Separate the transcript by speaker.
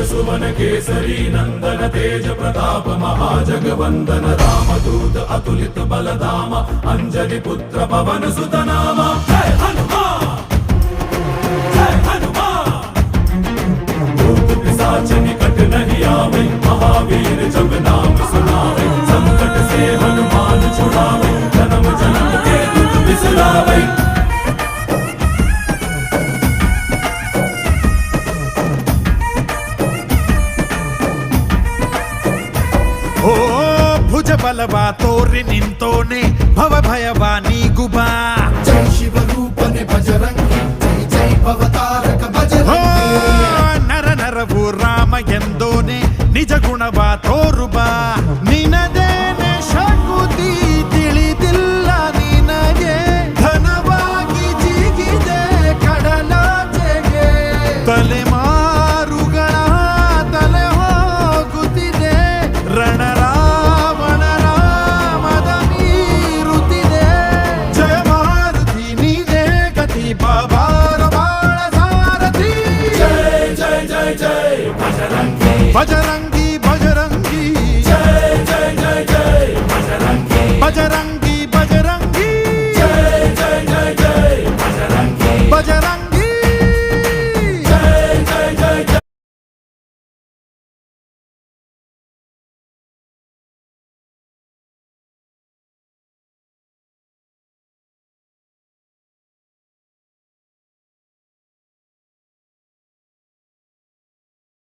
Speaker 1: सुवन केसरी नंदन तेज प्रताप महाजगवंदन रामदूत अतुलित बलधाम अंजनी पुत्र पवन सुत नाम जय हनुमान जय हनुमान। भूत पिशाच निकट नहीं आवे महावीर जब नाम सुनावे संकट से हनुमान छुड़ावे जन्म जन्म के दुख बिसरावे।
Speaker 2: ಓ ಭುಜ ಬಲವ ತೋರಿ ನಿಂತೋನೆ ಭವ ಭಯವ ನೀಗುಬಾ
Speaker 3: ಜೈ ಶಿವ ರೂಪನೆ ಬಜರಂಗಿ ಜೈ ಜೈ ಭವತಾರಕ ಬಜರಂಗಿ
Speaker 2: ನರ ನರವು ರಾಮ ಎಂದೋನೆ ನಿಜ ಗುಣವ ತೋರುಬಾ ನಿನದೇನೆ ಶಕುತಿ ತಿಳಿದಿಲ್ಲ ನಿನಗೆ ಧನವಾಗಿ ಜಿಗಿದೆ ಕಡಲಾಚೆಗೆ ತಲೆಮಾರುಗಳ ತಲೆ ಹೋಗುತ್ತಿದೆ ರಣರಾವಣ ರಾಮದ ಮೀರುತ್ತಿದೆ ಜಯ ಮಾರುತಿ ನೀನೇ ಗತಿ ಬಾಬಾರ ಬಾಳ ಸಾರಥಿ
Speaker 1: जय जय जय जय बजरंगी
Speaker 2: ಬಜರಂಗ